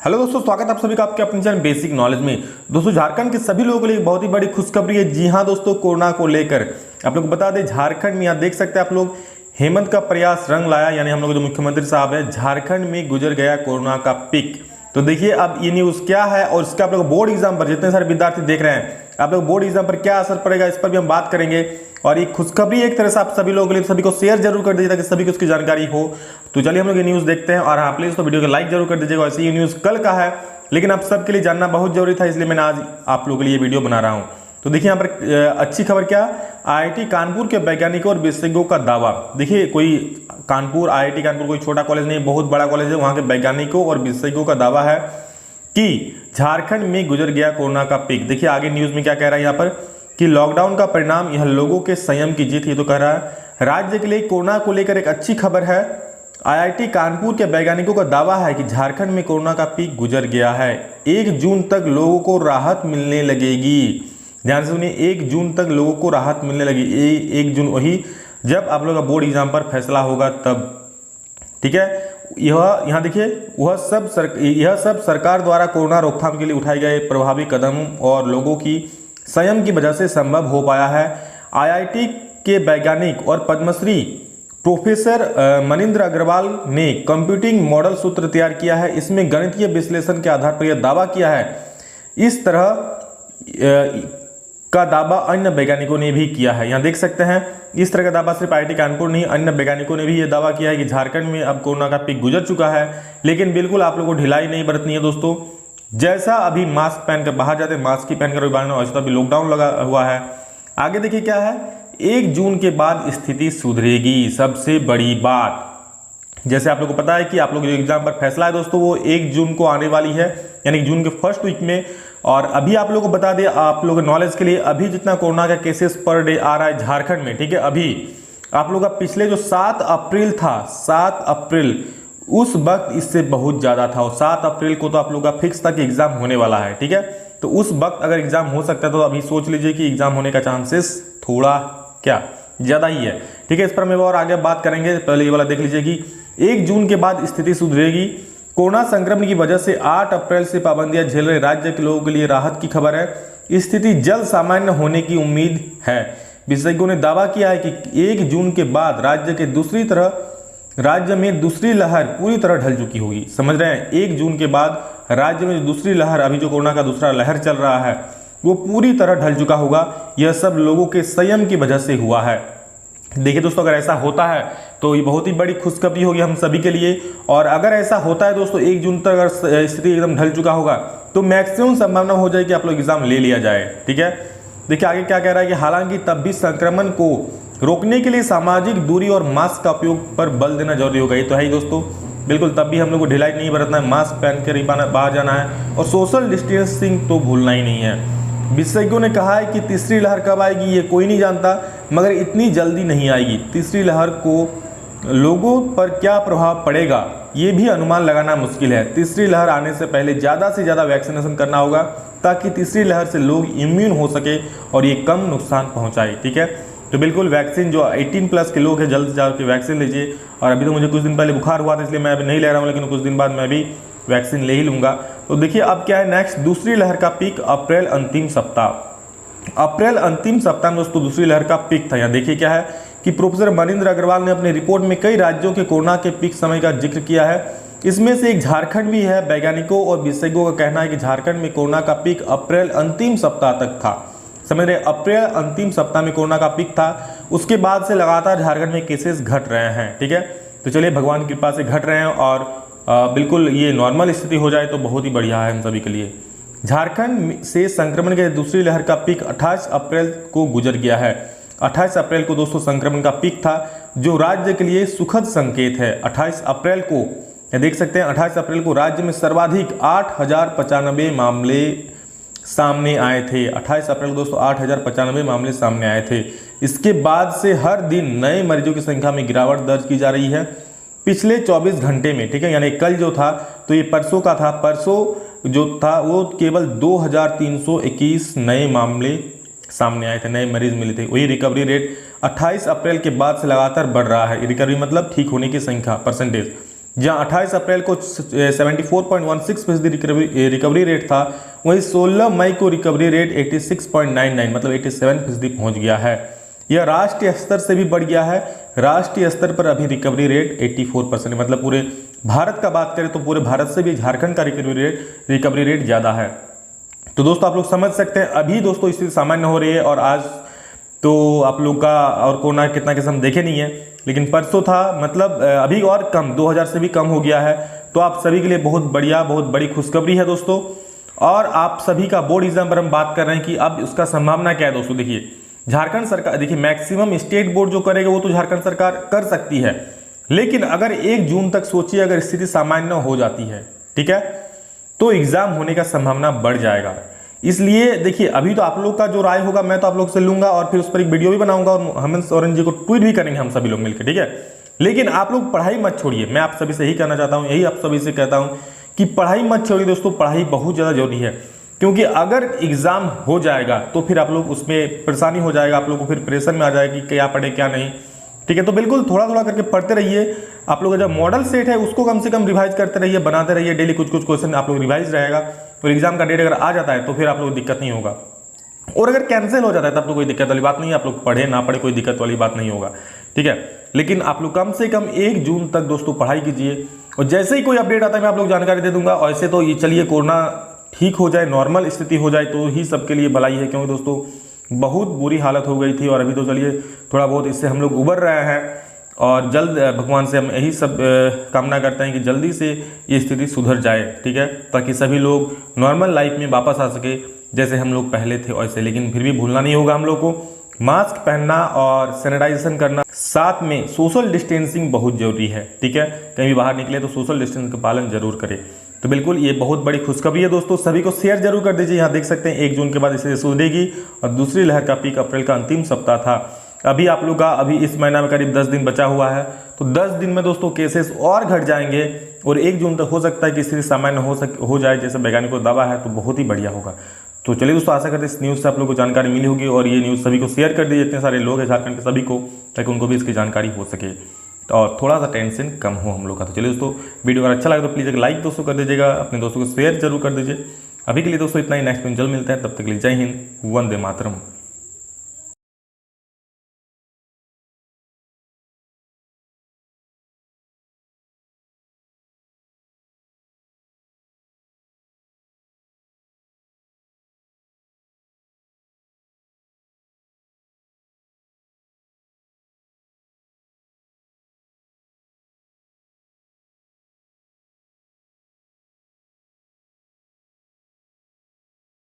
Hello दोस्तों, स्वागत है आप सभी का आपके अपने चैनल बेसिक नॉलेज में। दोस्तों, झारखंड के सभी लोगों के लिए बहुत ही बड़ी खुशखबरी है। जी हां दोस्तों, कोरोना को लेकर आप लोग को बता दें, झारखंड में यहाँ देख सकते हैं आप लोग, हेमंत का प्रयास रंग लाया। यानी हम लोग जो मुख्यमंत्री साहब है, झारखंड में गुजर गया कोरोना का पीक। तो देखिए अब ये न्यूज क्या है और इसका आप लोग बोर्ड एग्जाम पर जितने सारे विद्यार्थी देख रहे हैं, आप लोग बोर्ड एग्जाम पर क्या असर पड़ेगा इस पर भी हम बात करेंगे। और ये खुशखबरी एक तरह से आप सभी लोगों के लिए, सभी को शेयर जरूर कर दीजिए ताकि सभी को उसकी जानकारी हो। तो चलिए हम लोग ये न्यूज देखते हैं। और हाँ प्लीज तो वीडियो को लाइक जरूर कर दीजिएगा। वैसे ये न्यूज कल का है लेकिन आप सबके लिए जानना बहुत जरूरी था, इसलिए मैंने आज आप लोगों के लिए वीडियो बना रहा हूं। तो देखिए यहाँ पर अच्छी खबर क्या, आईआईटी कानपुर के वैज्ञानिकों और विशेषज्ञों का दावा। देखिए कोई कानपुर, आईआईटी कानपुर कोई छोटा कॉलेज नहीं, बहुत बड़ा कॉलेज है। वहां के वैज्ञानिकों और विशेषज्ञों का दावा है कि झारखंड में गुजर गया कोरोना का पीक। देखिए आगे न्यूज में क्या कह रहा है यहाँ पर कि लॉकडाउन का परिणाम यह लोगों के संयम की जीत। ये तो कह रहा है राज्य के लिए कोरोना को लेकर एक अच्छी खबर है। आईआईटी कानपुर के वैज्ञानिकों का दावा है कि झारखंड में कोरोना का पीक गुजर गया है। 1 जून तक लोगों को राहत मिलने लगेगी। ध्यान से सुनिए, 1 जून तक लोगों को राहत मिलने लगेगी। 1 जून वही जब आप लोगों का बोर्ड एग्जाम पर फैसला होगा तब, ठीक है। यहाँ देखिए यह सब सरकार द्वारा कोरोना रोकथाम के लिए उठाए गए प्रभावी कदम और लोगों की संयम की वजह से संभव हो पाया है। आईआईटी के वैज्ञानिक और पद्मश्री प्रोफेसर मनिंद्र अग्रवाल ने कंप्यूटिंग मॉडल सूत्र तैयार किया है। इसमें गणितीय विश्लेषण के आधार पर यह दावा किया है। इस तरह का दावा अन्य वैज्ञानिकों ने भी किया है। यहाँ देख सकते हैं इस तरह का दावा सिर्फ आईआईटी कानपुर नहीं, अन्य वैज्ञानिकों ने भी यह दावा किया है कि झारखंड में अब कोरोना का पीक गुजर चुका है। लेकिन बिल्कुल आप लोगों को ढिलाई नहीं बरतनी है दोस्तों। जैसा अभी मास्क पहनकर बाहर जाते हैं, मास्क ही पहनकर वैसे तो अभी लॉकडाउन लगा हुआ है। आगे देखिए क्या है, 1 जून के बाद स्थिति सुधरेगी, सबसे बड़ी बात। जैसे आप लोगों को पता है कि आप लोग जो एग्जाम पर फैसला है दोस्तों, वो 1 जून को आने वाली है, यानी जून के फर्स्ट वीक में। और अभी आप लोगों को बता दें, आप लोगों नॉलेज के लिए, अभी जितना कोरोना का केसेस पर डे आ रहा है झारखंड में, ठीक है, अभी आप लोग का पिछले जो 7 अप्रैल था, 7 अप्रैल उस वक्त इससे बहुत ज्यादा था। और 7 अप्रैल को तो आप लोग का फिक्स था कि एग्जाम होने वाला है, ठीक है। तो उस वक्त अगर एग्जाम हो सकता है तो अभी सोच लीजिए कि एग्जाम होने का चांसेस थोड़ा क्या ज्यादा ही है, ठीक है। इस पर हम और आगे बात करेंगे। पहले ये वाला देख लीजिए कि 1 जून के बाद स्थिति सुधरेगी। कोरोना संक्रमण की वजह से 8 अप्रैल से पाबंदियां झेल रहे राज्य के लोगों के लिए राहत की खबर है। स्थिति जल्द सामान्य होने की उम्मीद है। विशेषज्ञों ने दावा किया है कि 1 जून के बाद राज्य में दूसरी लहर पूरी तरह ढल चुकी होगी। समझ रहे हैं, 1 जून के बाद राज्य में जो दूसरी लहर, अभी जो कोरोना का दूसरा लहर चल रहा है, वो पूरी तरह ढल चुका होगा। यह सब लोगों के संयम की वजह से हुआ है। देखिए दोस्तों, अगर ऐसा होता है तो ये बहुत ही बड़ी खुशखबरी होगी हम सभी के लिए। और अगर ऐसा होता है दोस्तों, 1 जून तक अगर स्थिति एकदम ढल चुका होगा तो मैक्सिमम संभावना हो जाए कि आप लोग एग्जाम ले लिया जाए, ठीक है। देखिए आगे क्या कह रहा है कि हालांकि तब भी संक्रमण को रोकने के लिए सामाजिक दूरी और मास्क का उपयोग पर बल देना जरूरी होगा। ये तो है ही दोस्तों, बिल्कुल तब भी हम लोग को ढिलाई नहीं बरतना है, मास्क पहन कर ही बाहर जाना है और सोशल डिस्टेंसिंग तो भूलना ही नहीं है। विशेषज्ञों ने कहा है कि तीसरी लहर कब आएगी ये कोई नहीं जानता, मगर इतनी जल्दी नहीं आएगी। तीसरी लहर को लोगों पर क्या प्रभाव पड़ेगा ये भी अनुमान लगाना मुश्किल है। तीसरी लहर आने से पहले ज़्यादा से ज़्यादा वैक्सीनेशन करना होगा ताकि तीसरी लहर से लोग इम्यून हो सके और ये कम नुकसान पहुंचाए, ठीक है। तो बिल्कुल वैक्सीन जो 18+ के लोग हैं, जल्द से जल्द वैक्सीन लीजिए। और अभी तो मुझे कुछ दिन पहले बुखार हुआ था, इसलिए मैं अभी नहीं ले रहा हूँ, लेकिन कुछ दिन बाद मैं भी वैक्सीन ले ही लूँगा। तो देखिए अब क्या है नेक्स्ट, दूसरी लहर का पीक अप्रैल अंतिम सप्ताह। अप्रैल अंतिम सप्ताह में दोस्तों दूसरी लहर का पीक था। यहाँ देखिए क्या है कि प्रोफेसर मनिंद्र अग्रवाल ने अपनी रिपोर्ट में कई राज्यों के कोरोना के पीक समय का जिक्र किया है। इसमें से एक झारखंड भी है। वैज्ञानिकों और विशेषज्ञों का कहना है कि झारखंड में कोरोना का पीक अप्रैल अंतिम सप्ताह तक था। समझ रहे, अप्रैल अंतिम सप्ताह में कोरोना का पीक था। उसके बाद से लगातार झारखंड में केसेस घट रहे हैं, ठीक है। तो चलिए भगवान की कृपा से घट रहे हैं और बिल्कुल ये नॉर्मल स्थिति हो जाए तो बहुत ही बढ़िया है हम सभी के लिए। झारखंड से संक्रमण के दूसरी लहर का पीक 28 अप्रैल को गुजर गया है। 28 अप्रैल को दोस्तों संक्रमण का पीक था, जो राज्य के लिए सुखद संकेत है। 28 अप्रैल को देख सकते हैं, 28 अप्रैल को राज्य में सर्वाधिक 8095 मामले सामने आए थे। 28 अप्रैल को दोस्तों 8095 मामले सामने आए थे। इसके बाद से हर दिन नए मरीजों की संख्या में गिरावट दर्ज की जा रही है पिछले 24 घंटे में, ठीक है। यानी कल जो था तो ये परसों का था, परसों जो था वो केवल 2321 नए मामले सामने आए थे, नए मरीज मिले थे। वही रिकवरी रेट 28 अप्रैल के बाद से लगातार बढ़ रहा है। रिकवरी मतलब ठीक होने की संख्या, परसेंटेज। जहां 28 अप्रैल को 74.16% रिकवरी रेट था, वहीं 16 मई को रिकवरी रेट 86.99 मतलब 87% पहुंच गया है। यह राष्ट्रीय स्तर से भी बढ़ गया है। राष्ट्रीय स्तर पर अभी रिकवरी रेट 84% मतलब पूरे भारत का बात करें तो पूरे भारत से भी झारखंड का रिकवरी रेट ज़्यादा है। तो दोस्तों आप लोग समझ सकते हैं अभी दोस्तों स्थिति सामान्य हो रही है, और आज तो आप लोग का और कोरोना कितना केस हम देखे नहीं है, लेकिन परसों था, मतलब अभी और कम 2000 से भी कम हो गया है। तो आप सभी के लिए बहुत बढ़िया, बहुत बड़ी खुशखबरी है दोस्तों। और आप सभी का बोर्ड एग्जाम पर हम बात कर रहे हैं कि अब उसका संभावना क्या है दोस्तों। देखिए झारखंड सरकार, देखिए मैक्सिमम स्टेट बोर्ड जो करेगा वो तो झारखंड सरकार कर सकती है, लेकिन अगर 1 जून तक सोचिए अगर स्थिति सामान्य हो जाती है, ठीक है, तो एग्जाम होने का संभावना बढ़ जाएगा। इसलिए देखिए अभी तो आप लोग का जो राय होगा मैं तो आप लोग से लूंगा और फिर उस पर एक वीडियो भी बनाऊंगा और हेमंत सोरेन जी को ट्वीट भी करेंगे हम सभी लोग मिलकर, ठीक है। लेकिन आप लोग पढ़ाई मत छोड़िए, मैं आप सभी से यही कहना चाहता हूँ, यही आप सभी से कहता हूँ कि पढ़ाई मत छोड़िए दोस्तों। पढ़ाई बहुत ज़्यादा जरूरी है, क्योंकि अगर एग्जाम हो जाएगा तो फिर आप लोग उसमें परेशानी हो जाएगा, आप लोग को फिर प्रेशर में आ जाएगा कि क्या पढ़े क्या नहीं, ठीक है। तो बिल्कुल थोड़ा थोड़ा करके पढ़ते रहिए। आप लोग का जो मॉडल सेट है उसको कम से कम रिवाइज करते रहिए, बनाते रहिए, डेली कुछ कुछ क्वेश्चन आप लोग रिवाइज रहेगा। और एग्जाम का डेट अगर आ जाता है तो फिर आप लोग दिक्कत नहीं होगा, और अगर कैंसिल हो जाता है तब तो कोई दिक्कत वाली बात नहीं है, आप लोग पढ़े ना पढ़े कोई दिक्कत वाली बात नहीं होगा, ठीक है। लेकिन आप लोग कम से कम 1 जून तक दोस्तों पढ़ाई कीजिए, और जैसे ही कोई अपडेट आता है मैं आप लोग जानकारी दे दूंगा। ऐसे तो ये चलिए कोरोना ठीक हो जाए, नॉर्मल स्थिति हो जाए तो ही सबके लिए भलाई है, क्योंकि दोस्तों बहुत बुरी हालत हो गई थी, और अभी तो चलिए थोड़ा बहुत इससे हम लोग उबर रहे हैं, और जल्द भगवान से हम यही सब कामना करते हैं कि जल्दी से ये स्थिति सुधर जाए, ठीक है, ताकि सभी लोग नॉर्मल लाइफ में वापस आ सके जैसे हम लोग पहले थे वैसे। लेकिन फिर भी भूलना नहीं होगा हम लोग को मास्क पहनना और सैनिटाइजेशन करना, साथ में सोशल डिस्टेंसिंग बहुत जरूरी है, ठीक है। कहीं भी बाहर निकले तो सोशल डिस्टेंस का पालन जरूर करें। तो बिल्कुल ये बहुत बड़ी खुशखबरी है दोस्तों, सभी को शेयर जरूर कर दीजिए। यहाँ देख सकते हैं 1 जून के बाद इसे सुधरेगी, और दूसरी लहर का पीक अप्रैल का अंतिम सप्ताह था। अभी आप लोग का अभी इस महीना में करीब 10 दिन बचा हुआ है, तो 10 दिन में दोस्तों केसेस और घट जाएंगे, और 1 जून तक हो सकता है कि स्थिति सामान्य हो जाए जैसे वैज्ञानिकों का दावा है, तो बहुत ही बढ़िया होगा। तो चलिए दोस्तों आशा करते हैं इस न्यूज़ से आप लोगों को जानकारी मिली होगी, और ये न्यूज़ सभी को शेयर कर दीजिए, इतने सारे लोग हैं झारखंड के सभी को, ताकि उनको भी इसकी जानकारी हो सके और थोड़ा सा टेंशन कम हो हम लोग का। तो चलिए दोस्तों वीडियो अगर अच्छा लगे तो प्लीज़ एक लाइक दोस्तों कर दीजिएगा, अपने दोस्तों को शेयर जरूर कर दीजिए। अभी के लिए दोस्तों इतना ही, नेक्स्ट में जल्द मिलते हैं, तब तक के लिए जय हिंद, वंदे मातरम।